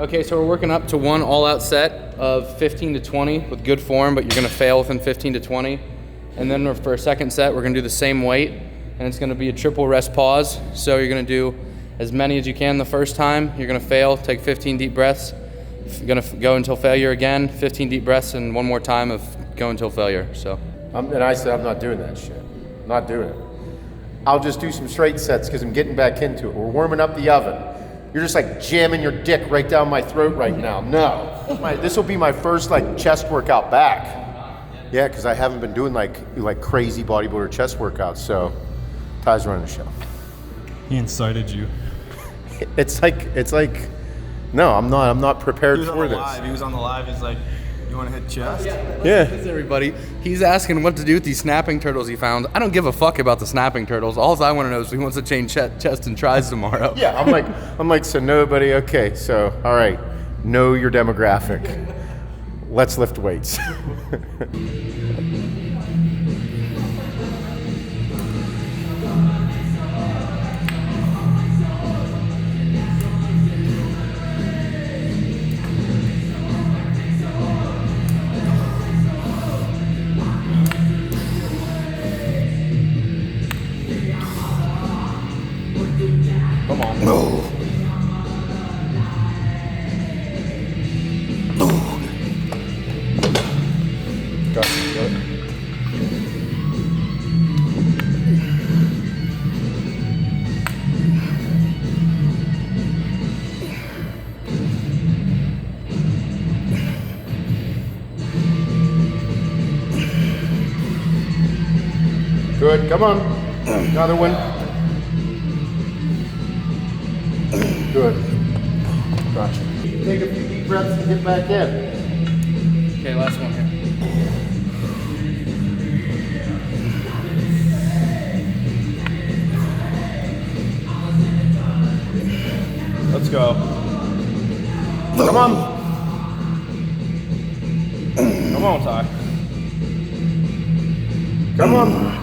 Okay, so we're working up to one all-out set of 15 to 20 with good form, but you're gonna fail within 15 to 20. And then for a second set, we're gonna do the same weight, and it's gonna be a triple rest pause. So you're gonna do as many as you can the first time. You're gonna fail, take 15 deep breaths. You're gonna go until failure again, 15 deep breaths, and one more time of go until failure, so. And I said, I'm not doing that shit. I'm not doing it. I'll just do some straight sets because I'm getting back into it. We're warming up the oven. You're just like jamming your dick right down my throat right now. No. This will be my first like chest workout back. Yeah, because I haven't been doing like crazy bodybuilder chest workouts, so Ty's running the show. He incited you. It's like, no, I'm not prepared for this. He was on the live, he's like, you want to hit chest? Yeah. This, everybody. He's asking what to do with these snapping turtles he found. I don't give a fuck about the snapping turtles. All I want to know is he wants to change chest and tries tomorrow. Yeah, I'm like, so nobody, okay, so, all right, know your demographic. Let's lift weights. Come on. No. Good, come on. Another one. Good. Gotcha. Take a few deep breaths and get back in. Okay, last one here. Let's go. Come on. Come on, Ty. Come on.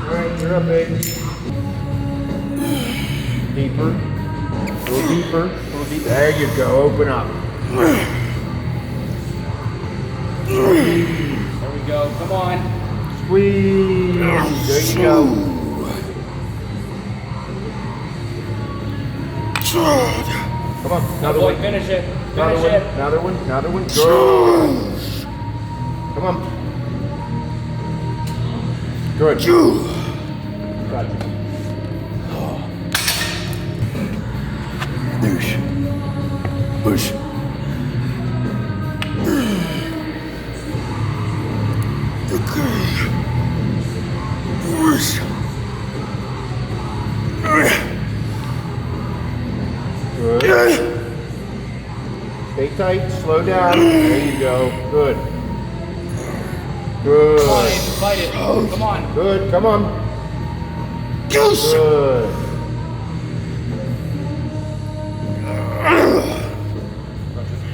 Alright, you're up, babe. Deeper. A little deeper. A little deeper. There you go. Open up. There we go. Come on. Squeeze. There you go. Come on. Another one. Finish it. Another one. Another one. Another one. Good. Come on. Good. Gotcha. Push. Push. Push. Good. Stay tight. Slow down. There you go. Good. Good. Come on, Aiden, fight it. Come on. Good. Come on. Yes. Good.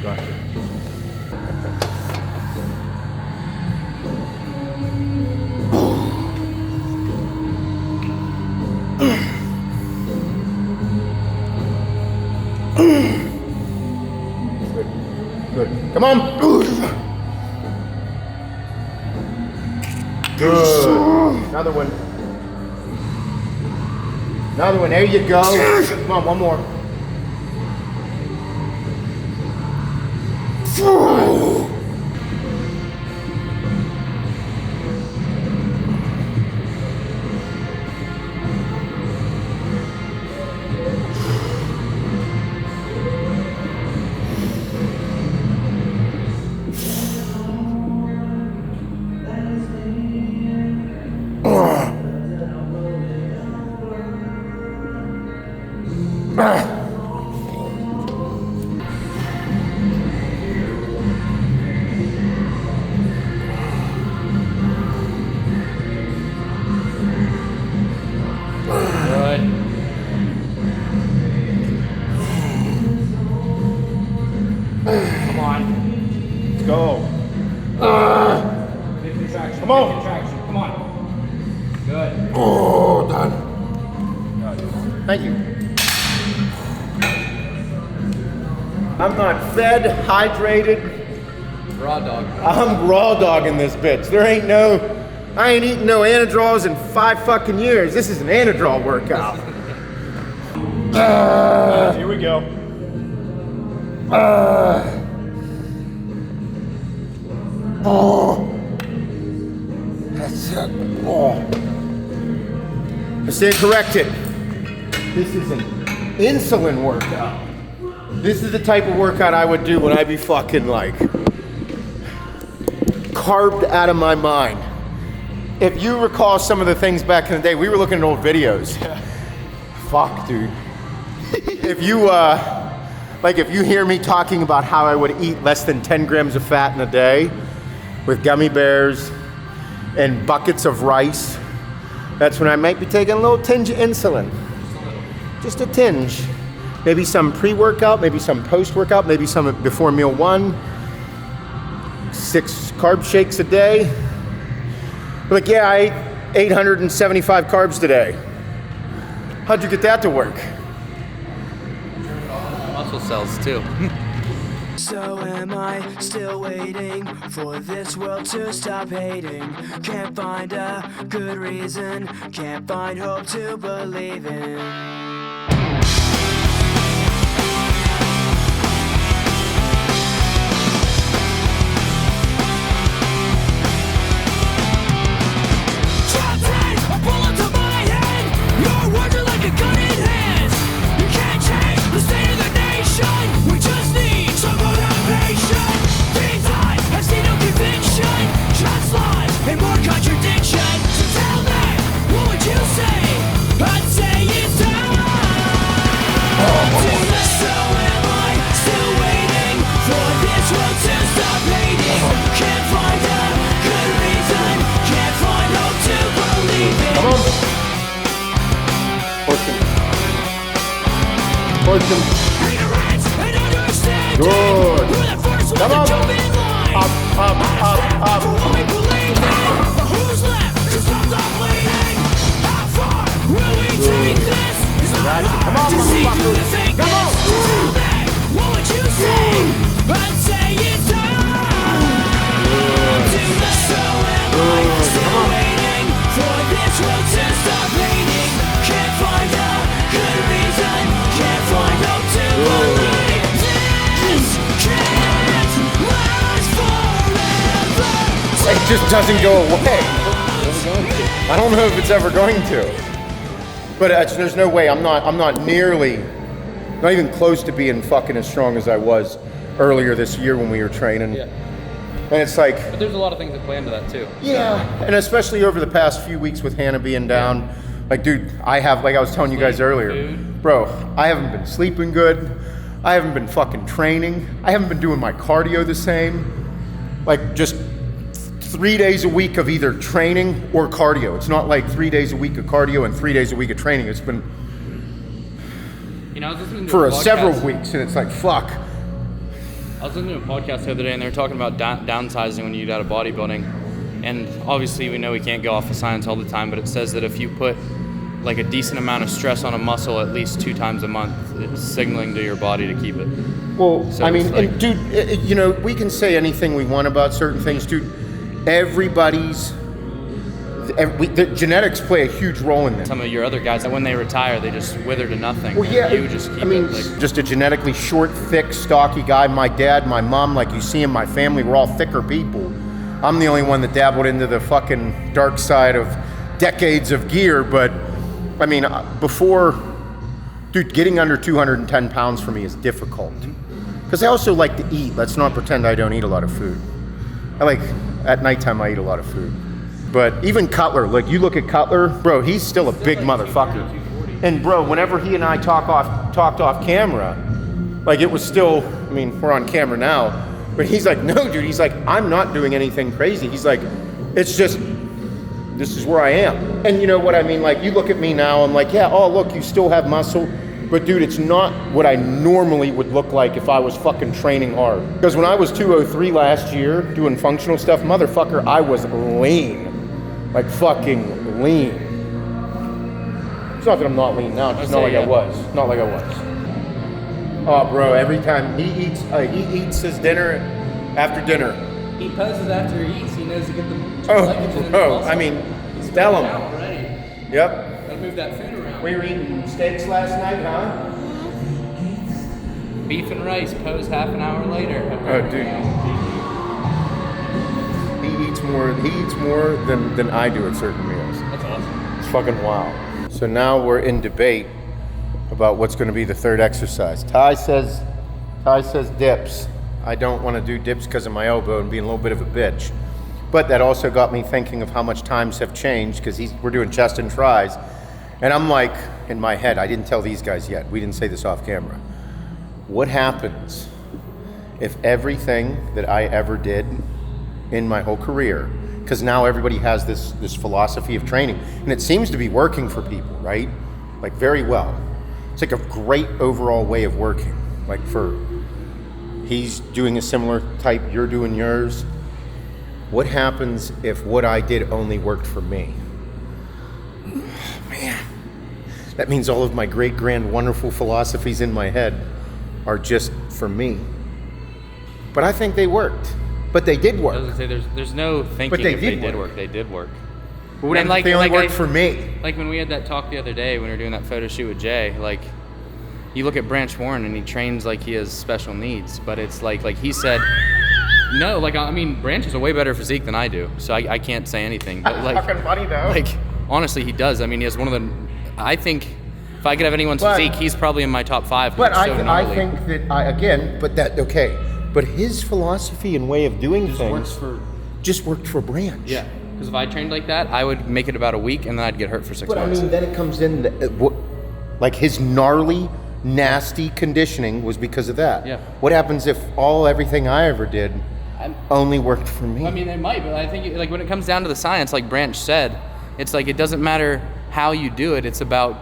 Gotcha. Good. Good. Come on. Good. Another one. Another one. There you go. Come on, one more. Come on. Let's go. Finish traction. Come on. Pick your traction. Come on. Good. Oh, done. Thank you. I'm not fed, hydrated. Raw dog. I'm raw dogging this bitch. I ain't eating no Anadrals in 5 fucking years. This is an Anadral workout. Here we go. That's it. I stand corrected. This is an insulin workout. This is the type of workout I would do when I be fucking like carved out of my mind. If you recall some of the things back in the day, we were looking at old videos. Fuck, dude. If you hear me talking about how I would eat less than 10 grams of fat in a day with gummy bears and buckets of rice, that's when I might be taking a little tinge of insulin. Just a tinge. Maybe some pre-workout, maybe some post-workout, maybe some before meal 1. 6 carb shakes a day. Like, yeah, I ate 875 carbs today. How'd you get that to work? Muscle cells too. So am I still waiting for this world to stop hating? Can't find a good reason, can't find hope to believe in. Good. Come on. Up, up, up, up. Who's left to stop the bleeding? How far will we take this? Come on, motherfucker. Come on. What would you say? I'd say it's time to the show. Am I still waiting for this world to stop hating? Can't find a good reason, can't find hope to believe. It just doesn't go away. I don't know if it's ever going to. But there's no way. I'm not even close to being fucking as strong as I was earlier this year when we were training. Yeah. And it's like, But there's a lot of things that play into that too. yeah. And especially over the past few weeks with Hannah being down, like, dude, I was telling you guys earlier, food. bro, I haven't been sleeping good. I haven't been fucking training. I haven't been doing my cardio the same. Like, just 3 days a week of either training or cardio. It's not like 3 days a week of cardio and 3 days a week of training. It's been I was listening to for a podcast. several weeks, and it's like, fuck. I was listening to a podcast the other day, and they were talking about downsizing when you get out of bodybuilding. And obviously, we know we can't go off of science all the time, but it says that if you put like a decent amount of stress on a muscle at least 2 times a month, it's signaling to your body to keep it. Well, So I mean, it's like- and dude, we can say anything we want about certain things, dude. The genetics play a huge role in this. Some of your other guys, when they retire, they just wither to nothing. Well, yeah, You just keep I mean, it like. just a genetically short, thick, stocky guy. My dad, my mom, like you see in my family, we're all thicker people. I'm the only one that dabbled into the fucking dark side of decades of gear, but I mean, getting under 210 pounds for me is difficult. Because I also like to eat. Let's not pretend I don't eat a lot of food. At nighttime, I eat a lot of food. But even Cutler, like you look at Cutler, bro, he's still a big motherfucker. And bro, whenever he and I talked off camera, like it was still, I mean, we're on camera now, but he's like, no, dude, he's like, I'm not doing anything crazy. He's like, it's just, this is where I am. And you know what I mean? Like, you look at me now, I'm like, yeah, oh, look, you still have muscle, But dude, it's not what I normally would look like if I was fucking training hard. Because when I was 203 last year doing functional stuff, motherfucker, I was lean. Like fucking lean. It's not that I'm not lean now, it's just not like I was. Not like I was. Oh bro, every time he eats his dinner after dinner. He poses after he eats. He knows to get the. Oh, bro, I mean, tell him. Already. Yep. Gotta move that food around. We were eating steaks last night, huh? Beef and rice. Pose half an hour later. Oh, dude. He eats more than I do at certain meals. That's awesome. It's fucking wild. So now we're in debate about what's going to be the third exercise. Ty says dips. I don't want to do dips because of my elbow and being a little bit of a bitch. But that also got me thinking of how much times have changed because we're doing chest and tries. And I'm like, in my head, I didn't tell these guys yet. We didn't say this off camera. What happens if everything that I ever did in my whole career, because now everybody has this philosophy of training, and it seems to be working for people, right? Like very well. It's like a great overall way of working. Like he's doing a similar type, you're doing yours. What happens if what I did only worked for me? Man, that means all of my great, grand, wonderful philosophies in my head are just for me. But I think they worked. But they did work. I was gonna say there's no thinking But they if did they did work. work. They did work. But what if they only worked for me? Like when we had that talk the other day when we were doing that photo shoot with Jay, like you look at Branch Warren and he trains like he has special needs, but it's like he said, no, like I mean Branch has a way better physique than I do, so I can't say anything. But like, Fucking funny though. like honestly, he does. I mean, he has one of the. I think if I could have anyone's physique, he's probably in my top 5. But I gnarly. think that okay. But his philosophy and way of doing things just worked for Branch. Yeah, because if I trained like that, I would make it about a week and then I'd get hurt for 6 But months. I mean, then it comes in, like his gnarly, nasty conditioning was because of that. Yeah. What happens if everything I ever did only worked for me? I mean, it might, but I think like when it comes down to the science, like Branch said, it's like it doesn't matter how you do it. It's about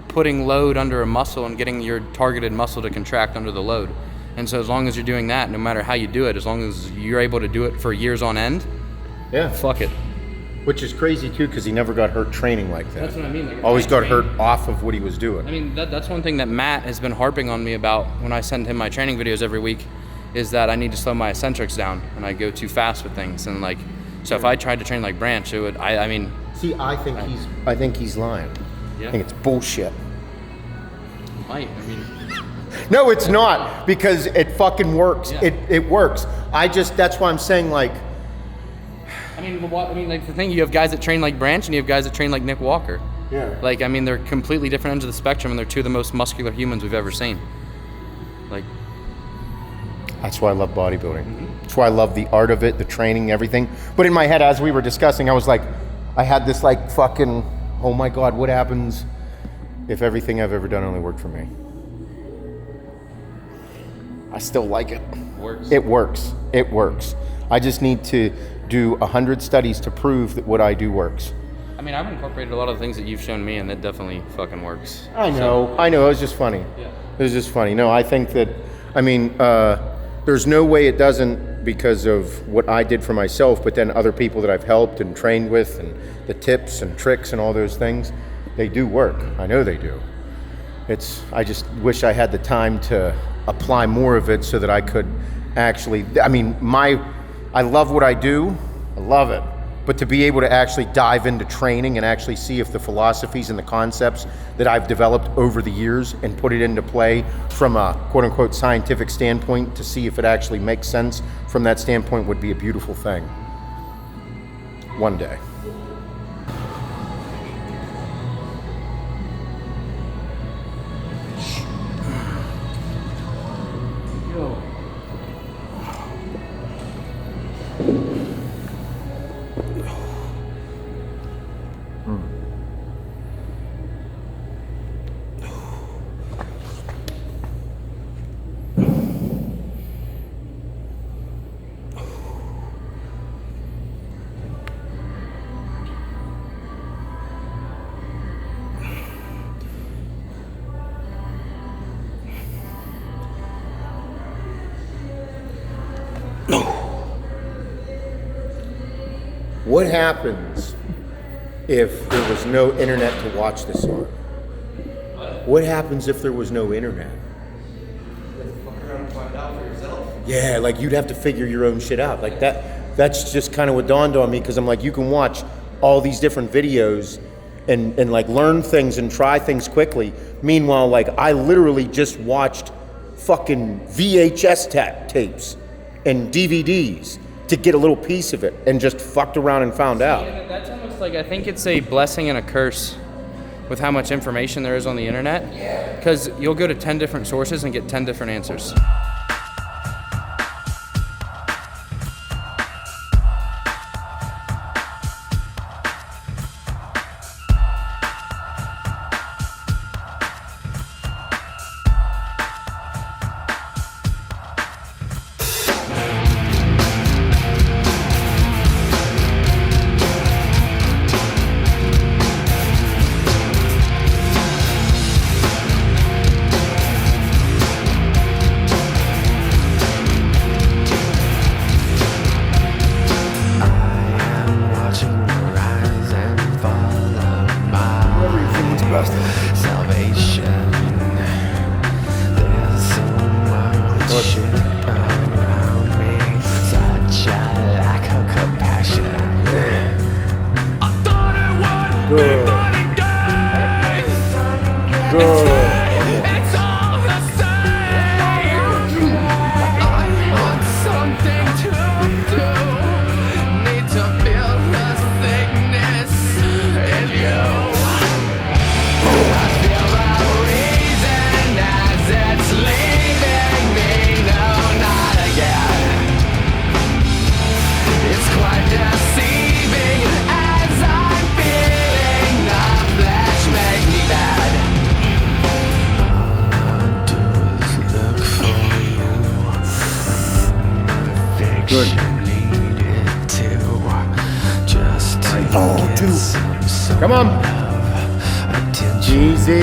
putting load under a muscle and getting your targeted muscle to contract under the load. And so as long as you're doing that, no matter how you do it, as long as you're able to do it for years on end, yeah, fuck it. Which is crazy too, because he never got hurt training like that. That's what I mean. Like, Always got hurt off of what he was doing. I mean, that's one thing that Matt has been harping on me about when I send him my training videos every week, is that I need to slow my eccentrics down and I go too fast with things. And like, so if I tried to train like Branch, it would. I mean. See, I think he's lying. Yeah. I think it's bullshit. Might. I mean. No, it's not, because it fucking works. Yeah. It works. That's why I'm saying, like. I mean, like the thing, you have guys that train like Branch and you have guys that train like Nick Walker. Yeah. Like, I mean, they're completely different ends of the spectrum and they're two of the most muscular humans we've ever seen. Like. That's why I love bodybuilding. That's why I love the art of it, the training, everything. But in my head, as we were discussing, I was like, I had this like fucking, oh my God, what happens if everything I've ever done only worked for me? I still like it. Works. It works. It works. I just need to do 100 studies to prove that what I do works. I mean, I've incorporated a lot of the things that you've shown me and that definitely fucking works. I know. It was just funny. Yeah. It was just funny. No, I think that, I mean, there's no way it doesn't because of what I did for myself, but then other people that I've helped and trained with and the tips and tricks and all those things, they do work. I know they do. I just wish I had the time to apply more of it so that I could actually, I mean, I love what I do. I love it. But to be able to actually dive into training and actually see if the philosophies and the concepts that I've developed over the years and put it into play from a quote unquote scientific standpoint to see if it actually makes sense from that standpoint would be a beautiful thing. One day. What happens if there was no internet to watch this on? What happens if there was no internet? Yeah, like you'd have to figure your own shit out. Like that's just kind of what dawned on me, because I'm like, you can watch all these different videos and like learn things and try things quickly. Meanwhile, like I literally just watched fucking VHS tapes and DVDs to get a little piece of it and just fucked around and found out. Yeah, that's almost like, I think it's a blessing and a curse with how much information there is on the internet. Because you'll go to 10 different sources and get 10 different answers. Come on. Easy.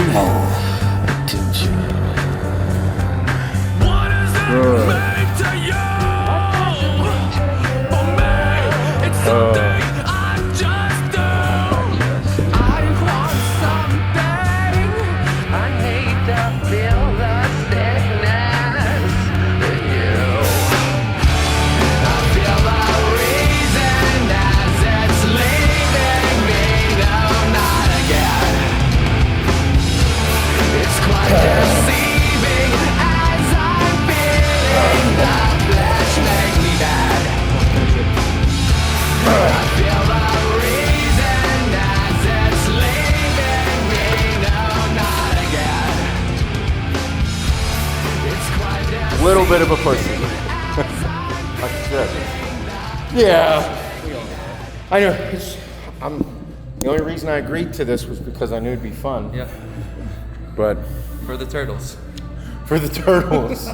Little bit of a pussy. Like I said. Yeah. I know. The only reason I agreed to this was because I knew it'd be fun. Yeah. But For the turtles. for the turtles.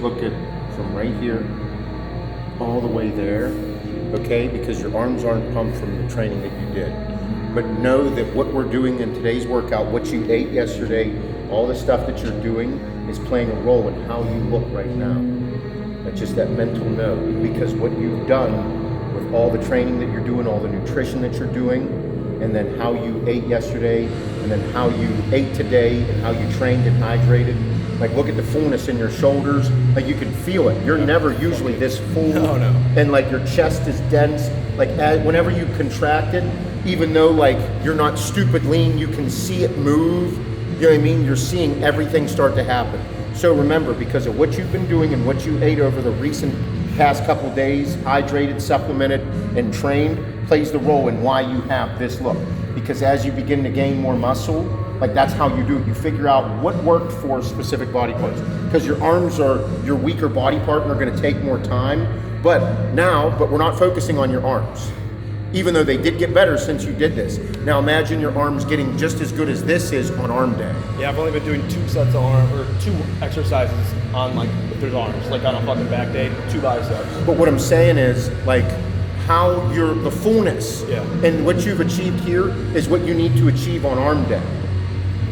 Look at from right here all the way there, okay? Because your arms aren't pumped from the training that you did. But know that what we're doing in today's workout, what you ate yesterday, all the stuff that you're doing is playing a role in how you look right now. That's just that mental note. Because what you've done with all the training that you're doing, all the nutrition that you're doing, and then how you ate yesterday, and then how you ate today, and how you trained and hydrated. Like, look at the fullness in your shoulders. Like, you can feel it. You're never usually this full. No. And like your chest is dense. Like whenever you contract it, even though like you're not stupid lean, you can see it move. You know what I mean? You're seeing everything start to happen. So remember, because of what you've been doing and what you ate over the recent past couple days, hydrated, supplemented, and trained, plays the role in why you have this look. Because as you begin to gain more muscle, like that's how you do it. You figure out what worked for specific body parts. Because your arms are your weaker body part and are gonna take more time. But we're not focusing on your arms. Even though they did get better since you did this. Now imagine your arms getting just as good as this is on arm day. Yeah, I've only been doing 2 sets of arm, or 2 exercises on like, if there's arms, like on a fucking back day, 2 biceps. But what I'm saying is, like, how the fullness and what you've achieved here is what you need to achieve on arm day.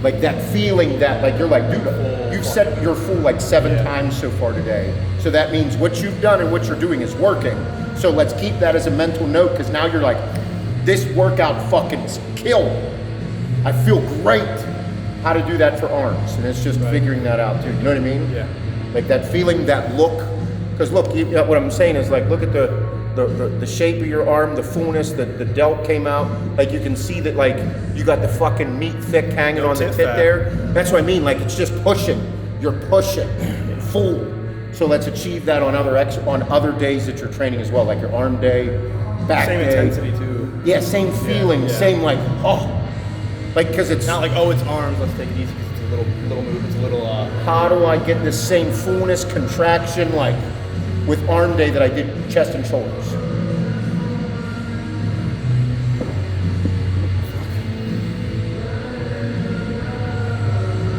Like that feeling that, like, you're like, dude, you've set your full like 7 times so far today. So that means what you've done and what you're doing is working. So let's keep that as a mental note, because now you're like, this workout fucking killed. I feel great. How to do that for arms, and it's just figuring that out too. You know what I mean? Yeah. Like that feeling, that look. Because look, what I'm saying is like, look at the shape of your arm, the fullness, the delt came out. Like you can see that, like you got the fucking meat thick hanging on the tip there. That's what I mean. Like it's just pushing. You're pushing full. So let's achieve that on other days that you're training as well, like your arm day, back same day. Same intensity too. Yeah, same feeling, same like, like, because it's not like, oh, it's arms, let's take it easy, because it's a little move, it's a little, How do I get the same fullness, contraction, like with arm day that I did chest and shoulders?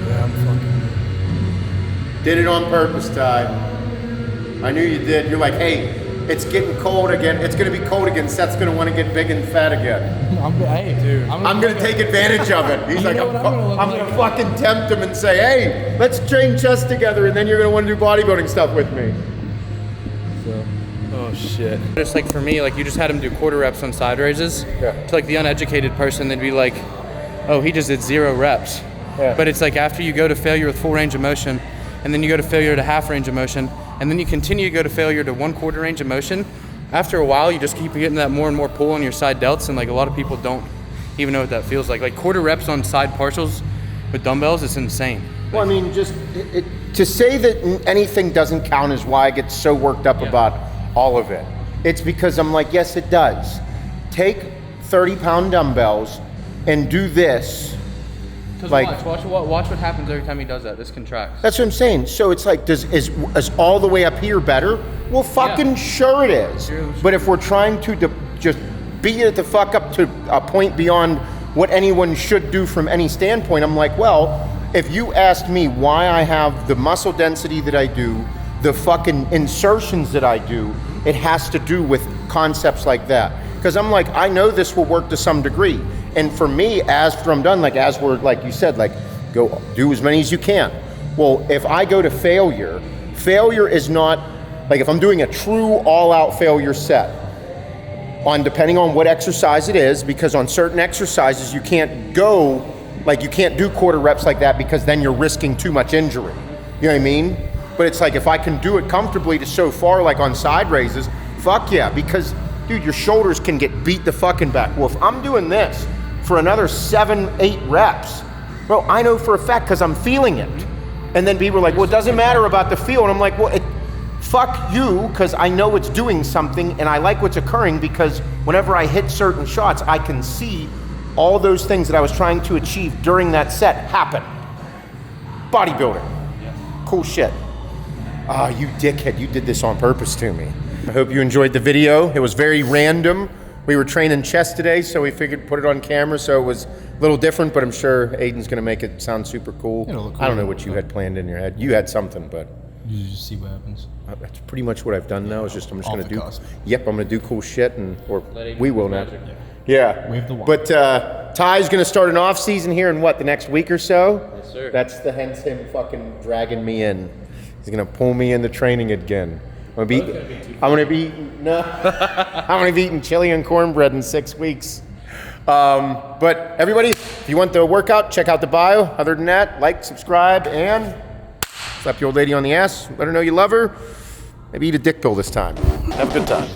Yeah, I'm fucking. Did it on purpose, Ty. I knew you did. You're like, hey, it's getting cold again. It's gonna be cold again. Seth's gonna want to get big and fat again. I'm gonna take advantage of it. He's like, I'm gonna fucking tempt him and say, hey, let's train chest together, and then you're gonna want to do bodybuilding stuff with me. Oh shit. Just like for me, like you just had him do quarter reps on side raises. Yeah. To like the uneducated person, they'd be like, oh, he just did 0 reps. Yeah. But it's like after you go to failure with full range of motion, and then you go to failure to half range of motion, and then you continue to go to failure to 1/4 range of motion, after a while you just keep getting that more and more pull on your side delts, and like a lot of people don't even know what that feels like. Like quarter reps on side partials with dumbbells is insane. Well, I mean, just to say that anything doesn't count is why I get so worked up about all of it. It's because I'm like, yes, it does. Take 30-pound dumbbells and do this. Like, watch what happens every time he does that. This contracts. That's what I'm saying. So it's like, is all the way up here better? Well, fucking sure it is. But if we're trying to just beat it the fuck up to a point beyond what anyone should do from any standpoint, I'm like, well, if you asked me why I have the muscle density that I do, the fucking insertions that I do, it has to do with concepts like that. Because I'm like, I know this will work to some degree. And for me, after I'm done, like as we're, like you said, like go do as many as you can. Well, if I go to failure is not, like if I'm doing a true all-out failure set, depending on what exercise it is, because on certain exercises you can't go, like you can't do quarter reps like that because then you're risking too much injury. You know what I mean? But it's like if I can do it comfortably to so far, like on side raises, fuck yeah, because dude, your shoulders can get beat the fucking back. Well, if I'm doing this for another 7-8 reps, bro, I know for a fact because I'm feeling it. And then people are like, well, it doesn't matter about the feel. And I'm like, well, fuck you, because I know it's doing something and I like what's occurring, because whenever I hit certain shots, I can see all those things that I was trying to achieve during that set happen. Bodybuilding. Cool shit. Ah, you dickhead, you did this on purpose to me. I hope you enjoyed the video. It was very random. We were training chest today, so we figured put it on camera, so it was a little different, but I'm sure Aiden's gonna make it sound super cool. It'll look cool. I don't know what you had planned in your head. You had something, but You just see what happens. that's pretty much what I've done now. Is just I'm just Off gonna the do. cusp. Yep, I'm gonna do cool shit, or Aiden we do will his now. magic. Yeah. Wave the wand. But Ty's gonna start an off season here in what, the next week or so? Yes, sir. That's hence him fucking dragging me in. He's gonna pull me into training again. I'm gonna be eating chili and cornbread in 6 weeks. But everybody, if you want the workout, check out the bio. Other than that, like, subscribe, and slap your old lady on the ass. Let her know you love her. Maybe eat a dick pill this time. Have a good time.